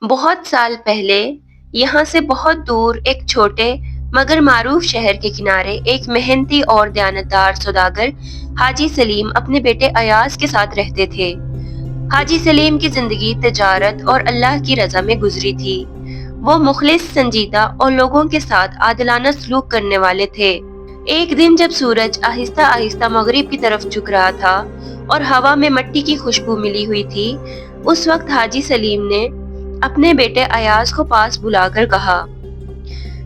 بہت سال پہلے یہاں سے بہت دور ایک چھوٹے مگر معروف شہر کے کنارے ایک محنتی اور دیانتدار سوداگر حاجی سلیم اپنے بیٹے ایاز کے ساتھ رہتے تھے۔ حاجی سلیم کی زندگی تجارت اور اللہ کی رضا میں گزری تھی۔ وہ مخلص، سنجیدہ اور لوگوں کے ساتھ عادلانہ سلوک کرنے والے تھے۔ ایک دن جب سورج آہستہ آہستہ مغرب کی طرف جھک رہا تھا اور ہوا میں مٹی کی خوشبو ملی ہوئی تھی، اس وقت حاجی سلیم نے اپنے بیٹے ایاز کو پاس بلا کر کہا،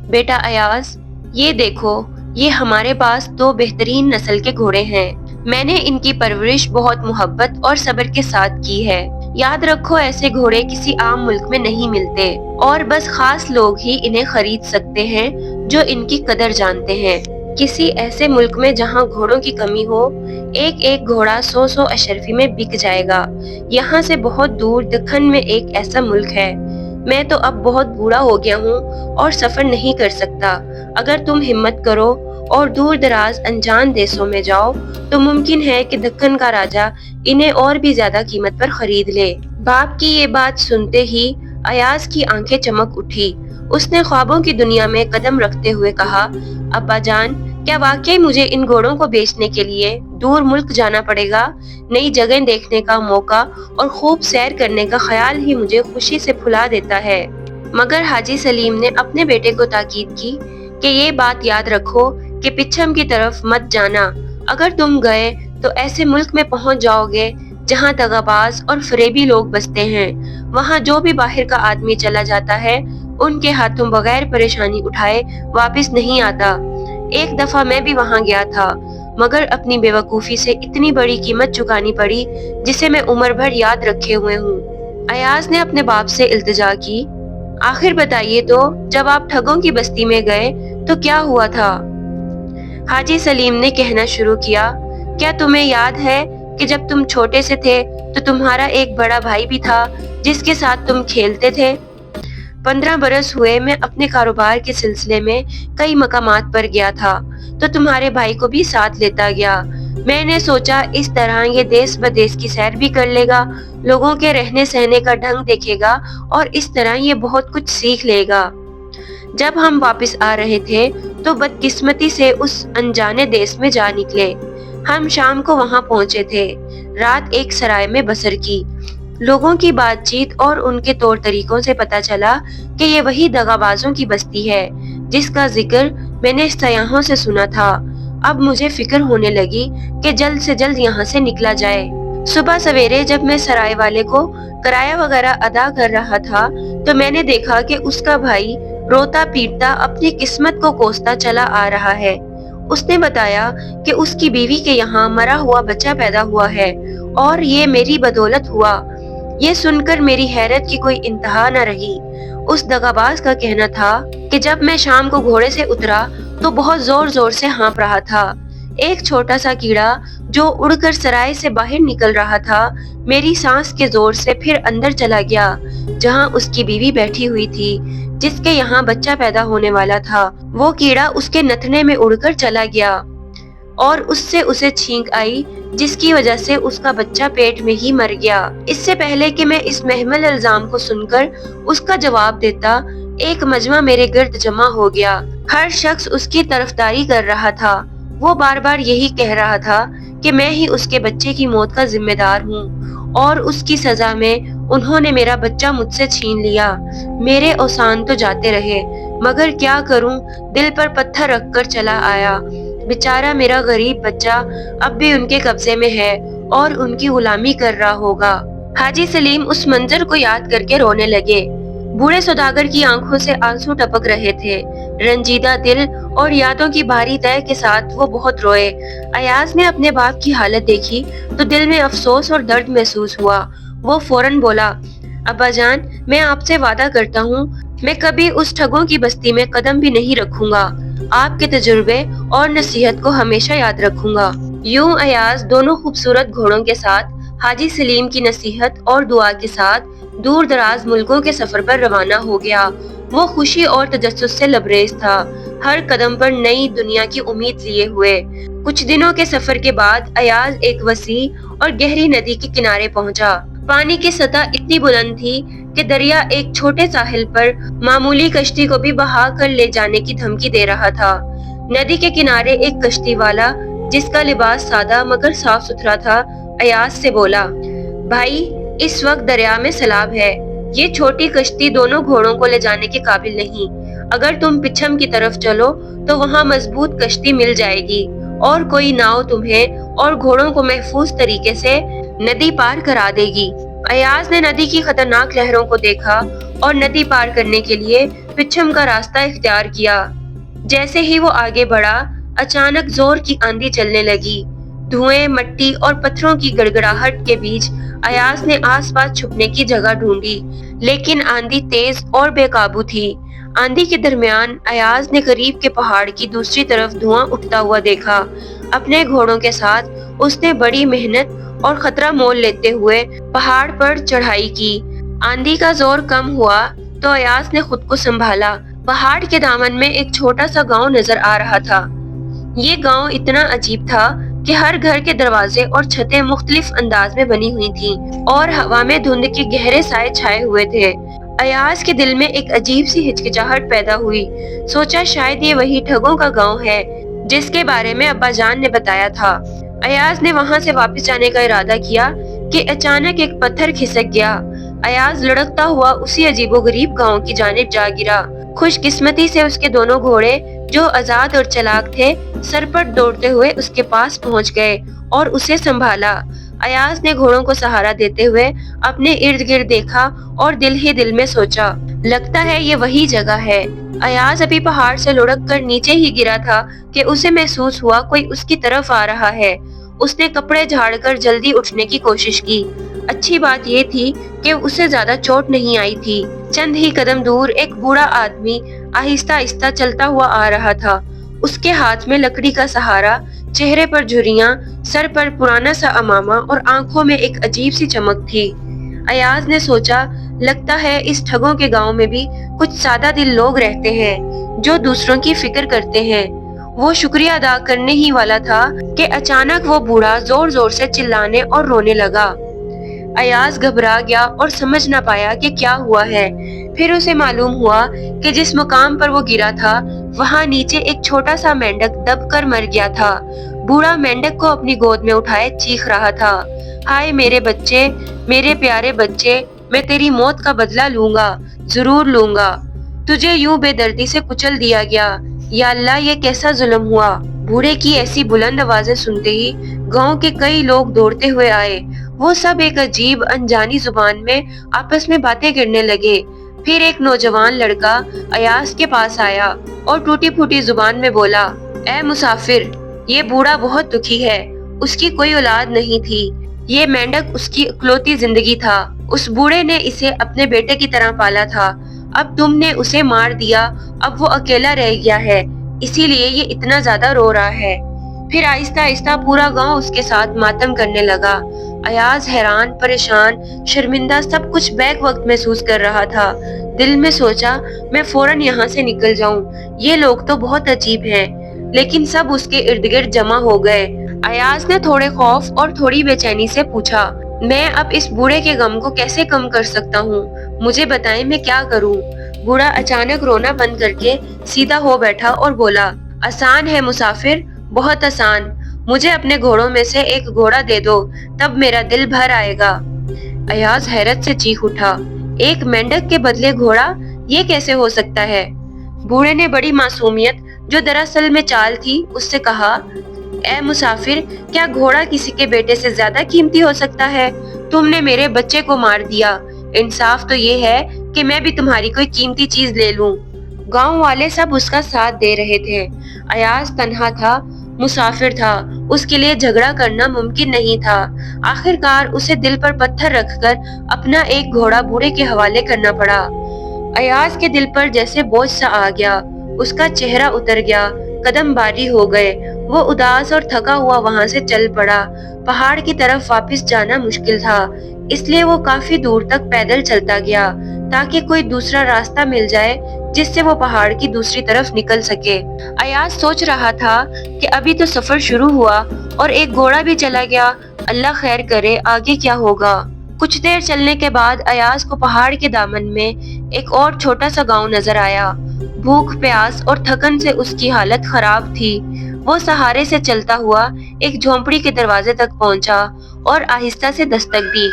بیٹا ایاز، یہ دیکھو، یہ ہمارے پاس دو بہترین نسل کے گھوڑے ہیں۔ میں نے ان کی پرورش بہت محبت اور صبر کے ساتھ کی ہے۔ یاد رکھو، ایسے گھوڑے کسی عام ملک میں نہیں ملتے اور بس خاص لوگ ہی انہیں خرید سکتے ہیں جو ان کی قدر جانتے ہیں۔ کسی ایسے ملک میں جہاں گھوڑوں کی کمی ہو، ایک ایک گھوڑا 100 اشرفی میں بک جائے گا۔ یہاں سے بہت دور دکن میں ایک ایسا ملک ہے۔ میں تو اب بہت بوڑھا ہو گیا ہوں اور سفر نہیں کر سکتا۔ اگر تم ہمت کرو اور دور دراز انجان دیسوں میں جاؤ تو ممکن ہے کہ دکن کا راجا انہیں اور بھی زیادہ قیمت پر خرید لے۔ باپ کی یہ بات سنتے ہی ایاز کی آنکھیں چمک اٹھی۔ اس نے خوابوں کی دنیا میں قدم رکھتے ہوئے کہا، ابا جان، کیا واقعی مجھے ان گھوڑوں کو بیچنے کے لیے دور ملک جانا پڑے گا؟ نئی جگہ دیکھنے کا موقع اور خوب سیر کرنے کا خیال ہی مجھے خوشی سے پھلا دیتا ہے۔ مگر حاجی سلیم نے اپنے بیٹے کو تاکید کی کہ یہ بات یاد رکھو کہ پچھم کی طرف مت جانا۔ اگر تم گئے تو ایسے ملک میں پہنچ جاؤ گے جہاں دغاباز اور فریبی لوگ بستے ہیں۔ وہاں جو بھی باہر کا آدمی چلا جاتا ہے ان کے ہاتھوں بغیر پریشانی اٹھائے واپس نہیں آتا۔ ایک دفعہ میں بھی وہاں گیا تھا، مگر اپنی بے وقوفی سے اتنی بڑی قیمت چکانی پڑی جسے میں عمر بھر یاد رکھے ہوئے ہوں۔ ایاز نے اپنے باپ سے التجا کی، آخر بتائیے تو، جب آپ ٹھگوں کی بستی میں گئے تو کیا ہوا تھا؟ حاجی سلیم نے کہنا شروع کیا، کیا تمہیں یاد ہے کہ جب تم چھوٹے سے تھے تو تمہارا ایک بڑا بھائی بھی تھا جس کے ساتھ تم کھیلتے تھے؟ 15 برس ہوئے میں اپنے کاروبار کے سلسلے میں کئی مقامات پر گیا تھا تو تمہارے بھائی کو بھی ساتھ لیتا گیا۔ میں نے سوچا اس طرح یہ دیس بدیس کی سیر بھی کر لے گا، لوگوں کے رہنے سہنے کا ڈھنگ دیکھے گا اور اس طرح یہ بہت کچھ سیکھ لے گا۔ جب ہم واپس آ رہے تھے تو بدقسمتی سے اس انجانے دیس میں جا نکلے۔ ہم شام کو وہاں پہنچے تھے، رات ایک سرائے میں بسر کی۔ لوگوں کی بات چیت اور ان کے طور طریقوں سے پتہ چلا کہ یہ وہی دغابازوں کی بستی ہے جس کا ذکر میں نے سیاحوں سے سنا تھا۔ اب مجھے فکر ہونے لگی کہ جلد سے جلد یہاں سے نکلا جائے۔ صبح سویرے جب میں سرائے والے کو کرایہ وغیرہ ادا کر رہا تھا تو میں نے دیکھا کہ اس کا بھائی روتا پیٹتا اپنی قسمت کو کوستا چلا آ رہا ہے۔ اس نے بتایا کہ اس کی بیوی کے یہاں مرا ہوا بچہ پیدا ہوا ہے اور یہ میری بدولت ہوا۔ یہ سن کر میری حیرت کی کوئی انتہا نہ رہی۔ اس دغاباز کا کہنا تھا کہ جب میں شام کو گھوڑے سے اترا تو بہت زور زور سے ہانپ رہا تھا۔ ایک چھوٹا سا کیڑا جو اڑ کر سرائے سے باہر نکل رہا تھا میری سانس کے زور سے پھر اندر چلا گیا جہاں اس کی بیوی بیٹھی ہوئی تھی جس کے یہاں بچہ پیدا ہونے والا تھا۔ وہ کیڑا اس کے نتنے میں اڑ کر چلا گیا اور اس سے اسے چھینک آئی جس کی وجہ سے اس کا بچہ پیٹ میں ہی مر گیا۔ اس سے پہلے کہ میں اس محمل الزام کو سن کر اس کا جواب دیتا، ایک مجمع میرے گرد جمع ہو گیا۔ ہر شخص اس کی طرفداری کر رہا تھا۔ وہ بار بار یہی کہہ رہا تھا کہ میں ہی اس کے بچے کی موت کا ذمہ دار ہوں اور اس کی سزا میں انہوں نے میرا بچہ مجھ سے چھین لیا۔ میرے اوسان تو جاتے رہے، مگر کیا کروں، دل پر پتھر رکھ کر چلا آیا۔ بیچارہ میرا غریب بچہ اب بھی ان کے قبضے میں ہے اور ان کی غلامی کر رہا ہوگا۔ حاجی سلیم اس منظر کو یاد کر کے رونے لگے۔ بوڑھے سوداگر کی آنکھوں سے آنسو ٹپک رہے تھے۔ رنجیدہ دل اور یادوں کی بھاری تہ کے ساتھ وہ بہت روئے۔ ایاز نے اپنے باپ کی حالت دیکھی تو دل میں افسوس اور درد محسوس ہوا۔ وہ فوراً بولا، ابا جان، میں آپ سے وعدہ کرتا ہوں میں کبھی اس ٹھگوں کی بستی میں قدم بھی نہیں رکھوں گا۔ آپ کے تجربے اور نصیحت کو ہمیشہ یاد رکھوں گا۔ یوں ایاز دونوں خوبصورت گھوڑوں کے ساتھ حاجی سلیم کی نصیحت اور دعا کے ساتھ دور دراز ملکوں کے سفر پر روانہ ہو گیا۔ وہ خوشی اور تجسس سے لبریز تھا، ہر قدم پر نئی دنیا کی امید لیے ہوئے۔ کچھ دنوں کے سفر کے بعد ایاز ایک وسیع اور گہری ندی کے کنارے پہنچا۔ پانی کی سطح اتنی بلند تھی کہ دریا ایک چھوٹے ساحل پر معمولی کشتی کو بھی بہا کر لے جانے کی دھمکی دے رہا تھا۔ ندی کے کنارے ایک کشتی والا جس کا لباس سادہ مگر صاف ستھرا تھا ایاز سے بولا، بھائی اس وقت دریا میں سیلاب ہے، یہ چھوٹی کشتی دونوں گھوڑوں کو لے جانے کے قابل نہیں، اگر تم پچھم کی طرف چلو تو وہاں مضبوط کشتی مل جائے گی اور کوئی ناؤ تمہیں اور گھوڑوں کو محفوظ طریقے سے ندی پار کرا دے گی۔ ایاز نے ندی کی خطرناک لہروں کو دیکھا اور ندی پار کرنے کے لیے پچھم کا راستہ اختیار کیا۔ جیسے ہی وہ آگے بڑھا، اچانک زور کی آندھی چلنے لگی۔ دھوئیں، مٹی اور پتھروں کی گڑگڑاہٹ کے بیچ ایاز نے آس پاس چھپنے کی جگہ ڈھونڈی، لیکن آندھی تیز اور بے قابو تھی۔ آندھی کے درمیان ایاز نے قریب کے پہاڑ کی دوسری طرف دھواں اٹھتا ہوا دیکھا۔ اپنے گھوڑوں کے ساتھ اس نے بڑی محنت اور خطرہ مول لیتے ہوئے پہاڑ پر چڑھائی کی۔ آندھی کا زور کم ہوا تو ایاز نے خود کو سنبھالا۔ پہاڑ کے دامن میں ایک چھوٹا سا گاؤں نظر آ رہا تھا۔ یہ گاؤں اتنا عجیب تھا کہ ہر گھر کے دروازے اور چھتیں مختلف انداز میں بنی ہوئی تھیں اور ہوا میں دھند کے گہرے سائے چھائے ہوئے تھے۔ ایاز کے دل میں ایک عجیب سی ہچکچاہٹ پیدا ہوئی۔ سوچا شاید یہ وہی ٹھگوں کا گاؤں ہے جس کے بارے میں ابا جان نے بتایا تھا۔ ایاز نے وہاں سے واپس جانے کا ارادہ کیا کہ اچانک ایک پتھر کھسک گیا۔ ایاز لڑکتا ہوا اسی عجیب و غریب گاؤں کی جانب جا گرا۔ خوش قسمتی سے اس کے دونوں گھوڑے جو آزاد اور چلاک تھے سرپٹ دوڑتے ہوئے اس کے پاس پہنچ گئے اور اسے سنبھالا۔ ایاز نے گھوڑوں کو سہارا دیتے ہوئے اپنے ارد گرد دیکھا اور دل ہی دل میں سوچا، لگتا ہے یہ وہی جگہ ہے۔ ایاز ابھی پہاڑ سے لڑک کر نیچے ہی گرا تھا کہ اسے محسوس ہوا کوئی اس کی طرف آ رہا ہے۔ اس نے کپڑے جھاڑ کر جلدی اٹھنے کی کوشش کی۔ اچھی بات یہ تھی کہ اسے زیادہ چوٹ نہیں آئی تھی۔ چند ہی قدم دور ایک بوڑھا آدمی آہستہ آہستہ چلتا ہوا آ رہا تھا۔ اس کے ہاتھ میں لکڑی کا سہارا، چہرے پر جھریاں، سر پر پرانا سا عمامہ اور آنکھوں میں ایک عجیب سی چمک تھی۔ ایاز نے سوچا، لگتا ہے اس ٹھگوں کے گاؤں میں بھی کچھ سادہ دل لوگ رہتے ہیں جو دوسروں کی فکر کرتے ہیں۔ وہ شکریہ ادا کرنے ہی والا تھا کہ اچانک وہ بوڑھا زور زور سے چلانے اور رونے لگا۔ ایاز گھبرا گیا اور سمجھ نہ پایا کہ کیا ہوا ہے۔ پھر اسے معلوم ہوا کہ جس مقام پر وہ گرا تھا وہاں نیچے ایک چھوٹا سا مینڈک دب کر مر گیا تھا۔ بوڑھا مینڈک کو اپنی گود میں اٹھائے چیخ رہا تھا، ہائے میرے بچے، میرے پیارے بچے، میں تیری موت کا بدلہ لوں گا، ضرور لوں گا۔ تجھے یوں بے دردی سے کچل دیا گیا، یا اللہ یہ کیسا ظلم ہوا۔ بوڑھے کی ایسی بلند آوازیں سنتے ہی گاؤں کے کئی لوگ دوڑتے ہوئے آئے۔ وہ سب ایک عجیب انجانی زبان میں آپس میں باتیں کرنے لگے۔ پھر ایک نوجوان لڑکا ایاز کے پاس آیا اور ٹوٹی پھوٹی زبان میں بولا، اے مسافر، یہ بوڑھا بہت دکھی ہے، اس کی کوئی اولاد نہیں تھی، یہ مینڈک اس کی اکلوتی زندگی تھا، اس بوڑھے نے اسے اپنے بیٹے کی طرح پالا تھا، اب تم نے اسے مار دیا، اب وہ اکیلا رہ گیا ہے، اسی لیے یہ اتنا زیادہ رو رہا ہے۔ پھر آہستہ آہستہ پورا گاؤں اس کے ساتھ ماتم کرنے لگا۔ ایاز حیران، پریشان، شرمندہ، سب کچھ بیک وقت محسوس کر رہا تھا۔ دل میں سوچا، میں فوراً یہاں سے نکل جاؤں، یہ لوگ تو بہت عجیب ہیں۔ لیکن سب اس کے ارد گرد جمع ہو گئے۔ ایاز نے تھوڑے خوف اور تھوڑی بے چینی سے پوچھا، میں اب اس بوڑھے کے غم کو کیسے کم کر سکتا ہوں؟ مجھے بتائیں میں کیا کروں؟ بوڑھا اچانک رونا بند کر کے سیدھا ہو بیٹھا اور بولا، آسان ہے مسافر، بہت آسان، مجھے اپنے گھوڑوں میں سے ایک گھوڑا دے دو، تب میرا دل بھر آئے گا۔ ایاز حیرت سے چیخ اٹھا، ایک مینڈک کے بدلے گھوڑا، یہ کیسے ہو سکتا ہے؟ بوڑھے نے بڑی معصومیت جو دراصل میں چال تھی اس سے کہا، اے مسافر، کیا گھوڑا کسی کے بیٹے سے زیادہ قیمتی ہو سکتا ہے؟ تم نے میرے بچے کو مار دیا، انصاف تو یہ ہے کہ میں بھی تمہاری کوئی قیمتی چیز لے لوں۔ گاؤں والے سب اس کا ساتھ دے رہے تھے۔ ایاز تنہا تھا، مسافر تھا، اس کے لیے جھگڑا کرنا ممکن نہیں تھا۔ آخرکار اسے دل پر پتھر رکھ کر اپنا ایک گھوڑا بوڑھے کے حوالے کرنا پڑا۔ ایاز کے دل پر جیسے بوجھ سا آ گیا، اس کا چہرہ اتر گیا، قدم باری ہو گئے، وہ اداس اور تھکا ہوا وہاں سے چل پڑا۔ پہاڑ کی طرف واپس جانا مشکل تھا، اس لیے وہ کافی دور تک پیدل چلتا گیا تاکہ کوئی دوسرا راستہ مل جائے جس سے وہ پہاڑ کی دوسری طرف نکل سکے۔ ایاز سوچ رہا تھا کہ ابھی تو سفر شروع ہوا اور ایک گھوڑا بھی چلا گیا، اللہ خیر کرے آگے کیا ہوگا۔ کچھ دیر چلنے کے بعد ایاز کو پہاڑ کے دامن میں ایک اور چھوٹا سا گاؤں نظر آیا۔ بھوک، پیاس اور تھکن سے اس کی حالت خراب تھی۔ وہ سہارے سے چلتا ہوا ایک جھونپڑی کے دروازے تک پہنچا اور آہستہ سے دستک دی۔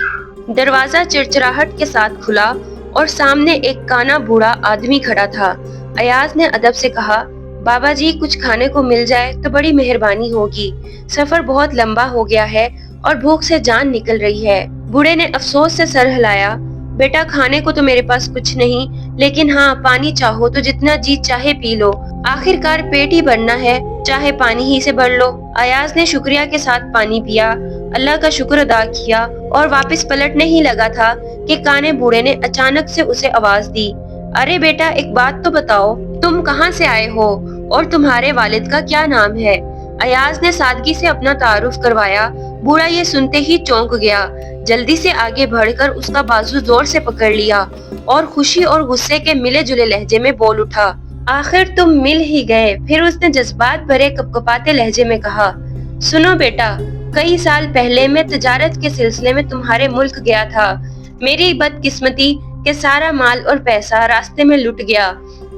دروازہ چرچراہٹ کے ساتھ کھلا اور سامنے ایک کانا بوڑھا آدمی کھڑا تھا۔ ایاز نے ادب سے کہا، بابا جی کچھ کھانے کو مل جائے تو بڑی مہربانی ہوگی، سفر بہت لمبا ہو گیا ہے اور بھوک سے جان نکل رہی ہے۔ بوڑھے نے افسوس سے سر ہلایا، بیٹا کھانے کو تو میرے پاس کچھ نہیں، لیکن ہاں پانی چاہو تو جتنا جی چاہے پی لو، آخر کار پیٹ ہی بھرنا ہے، چاہے پانی ہی سے بھر لو۔ ایاز نے شکریہ کے ساتھ پانی پیا، اللہ کا شکر ادا کیا اور واپس پلٹنے ہی لگا تھا کہ کانے بوڑھے نے اچانک سے اسے آواز دی، ارے بیٹا ایک بات تو بتاؤ، تم کہاں سے آئے ہو اور تمہارے والد کا کیا نام ہے؟ ایاز نے سادگی سے اپنا تعارف کروایا۔ بوڑھا یہ سنتے ہی چونک گیا، جلدی سے آگے بڑھ کر اس کا بازو زور سے پکڑ لیا اور خوشی اور غصے کے ملے جلے لہجے میں بول اٹھا، آخر تم مل ہی گئے۔ پھر اس نے جذبات بھرے کپکپاتے لہجے میں کہا، سنو بیٹا، کئی سال پہلے میں تجارت کے سلسلے میں تمہارے ملک گیا تھا۔ میری بدقسمتی کہ سارا مال اور پیسہ راستے میں لٹ گیا۔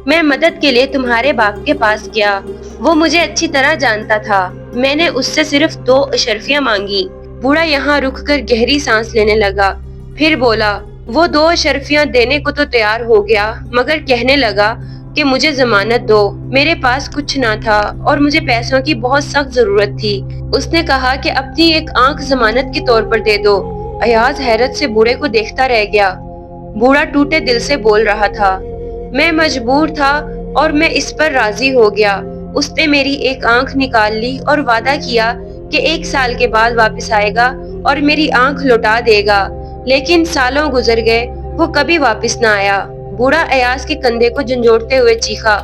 میں مدد کے لیے تمہارے باپ کے پاس گیا، وہ مجھے اچھی طرح جانتا تھا۔ میں نے اس سے صرف 2 اشرفیاں مانگی۔ بوڑھا یہاں رک کر گہری سانس لینے لگا، پھر بولا، وہ 2 اشرفیاں دینے کو تو تیار ہو گیا، مگر کہنے لگا کہ مجھے ضمانت دو، میرے پاس کچھ نہ تھا اور مجھے پیسوں کی بہت سخت ضرورت تھی۔ اس نے کہا کہ اپنی ایک آنکھ ضمانت کے طور پر دے دو۔ ایاز حیرت سے بوڑھے کو دیکھتا رہ گیا۔ بوڑھا ٹوٹے دل سے بول رہا تھا، میں مجبور تھا اور میں اس پر راضی ہو گیا۔ اس نے میری ایک آنکھ نکال لی اور وعدہ کیا کہ 1 سال کے بعد واپس آئے گا اور میری آنکھ لوٹا دے گا، لیکن سالوں گزر گئے، وہ کبھی واپس نہ آیا۔ بوڑھا ایاز کے کندھے کو جھنجھوڑتے ہوئے چیخا،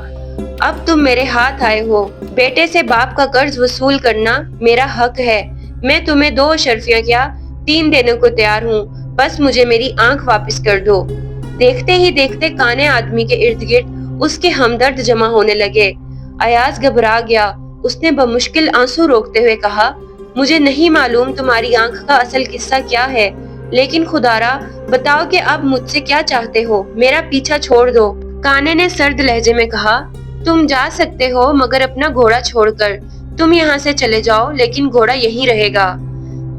اب تم میرے ہاتھ آئے ہو، بیٹے سے باپ کا قرض وصول کرنا میرا حق ہے۔ میں تمہیں 2 اشرفیاں کیا 3 دینے کو تیار ہوں، بس مجھے میری آنکھ واپس کر دو۔ دیکھتے ہی دیکھتے کانے آدمی کے ارد گرد اس کے ہمدرد جمع ہونے لگے۔ ایاز گھبرا گیا، اس نے بمشکل آنسو روکتے ہوئے کہا، مجھے نہیں معلوم تمہاری آنکھ کا اصل قصہ کیا ہے، لیکن خدارا بتاؤ کہ اب مجھ سے کیا چاہتے ہو، میرا پیچھا چھوڑ دو۔ کانے نے سرد لہجے میں کہا، تم جا سکتے ہو مگر اپنا گھوڑا چھوڑ کر، تم یہاں سے چلے جاؤ لیکن گھوڑا یہیں رہے گا۔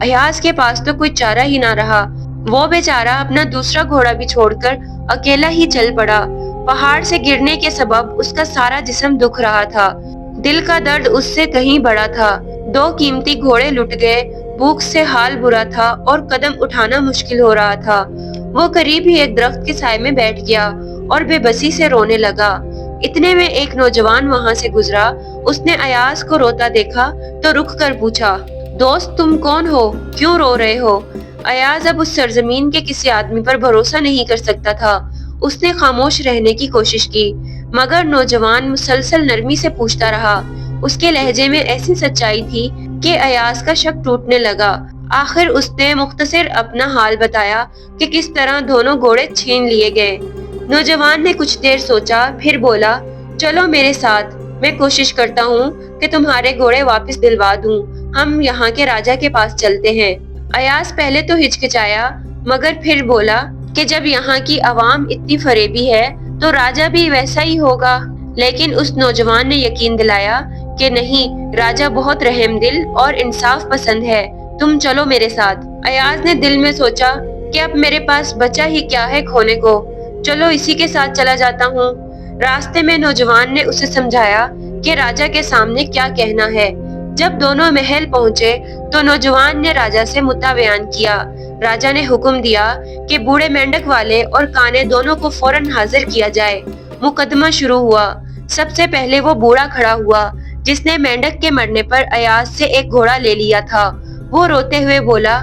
ایاز کے پاس تو کوئی چارہ ہی نہ رہا، وہ بیچارہ اپنا دوسرا گھوڑا بھی چھوڑ کر اکیلا ہی چل پڑا۔ پہاڑ سے گرنے کے سبب اس کا سارا جسم دکھ رہا تھا، دل کا درد اس سے کہیں بڑا تھا۔ 2 قیمتی گھوڑے لٹ گئے، بھوک سے حال برا تھا اور قدم اٹھانا مشکل ہو رہا تھا۔ وہ قریب ہی ایک درخت کے سائے میں بیٹھ گیا اور بے بسی سے رونے لگا۔ اتنے میں ایک نوجوان وہاں سے گزرا، اس نے ایاز کو روتا دیکھا تو رک کر پوچھا، دوست تم کون ہو، کیوں رو رہے ہو؟ ایاز اب اس سرزمین کے کسی آدمی پر بھروسہ نہیں کر سکتا تھا۔ اس نے خاموش رہنے کی کوشش کی، مگر نوجوان مسلسل نرمی سے پوچھتا رہا۔ اس کے لہجے میں ایسی سچائی تھی کہ ایاز کا شک ٹوٹنے لگا۔ آخر اس نے مختصر اپنا حال بتایا کہ کس طرح دونوں گھوڑے چھین لیے گئے۔ نوجوان نے کچھ دیر سوچا، پھر بولا، چلو میرے ساتھ، میں کوشش کرتا ہوں کہ تمہارے گھوڑے واپس دلوا دوں، ہم یہاں کے راجا کے پاس چلتے ہیں۔ ایاز پہلے تو ہچکچایا، مگر پھر بولا کہ جب یہاں کی عوام اتنی فریبی ہے تو راجا بھی ویسا ہی ہوگا۔ لیکن اس نوجوان نے یقین دلایا کہ نہیں، راجا بہت رحم دل اور انصاف پسند ہے، تم چلو میرے ساتھ۔ ایاز نے دل میں سوچا کہ اب میرے پاس بچا ہی کیا ہے کھونے کو، چلو اسی کے ساتھ چلا جاتا ہوں۔ راستے میں نوجوان نے اسے سمجھایا کہ راجا کے سامنے کیا کہنا ہے۔ جب دونوں محل پہنچے تو نوجوان نے راجا سے مدعا بیان کیا۔ راجا نے حکم دیا کہ بوڑھے مینڈک والے اور کانے دونوں کو فوراً حاضر کیا جائے۔ مقدمہ شروع ہوا۔ سب سے پہلے وہ بوڑھا کھڑا ہوا جس نے مینڈک کے مرنے پر ایاز سے ایک گھوڑا لے لیا تھا۔ وہ روتے ہوئے بولا،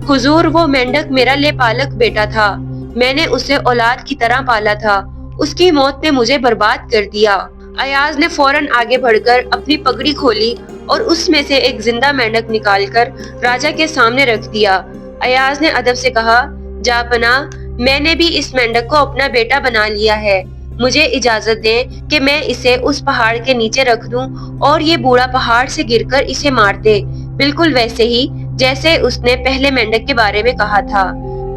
حضور وہ مینڈک میرا لے پالک بیٹا تھا، میں نے اسے اولاد کی طرح پالا تھا، اس کی موت نے مجھے برباد کر دیا۔ ایاز نے فوراً آگے بڑھ کر اپنی پگڑی کھولی اور اس میں سے ایک زندہ مینڈک نکال کر راجا کے سامنے رکھ دیا۔ ایاز نے ادب سے کہا، جا پناہ، میں نے بھی اس مینڈک کو اپنا بیٹا بنا لیا ہے، مجھے اجازت دیں کہ میں اسے اس پہاڑ کے نیچے رکھ دوں اور یہ بوڑھا پہاڑ سے گر کر اسے مار دے، بالکل ویسے ہی جیسے اس نے پہلے مینڈک کے بارے میں کہا تھا۔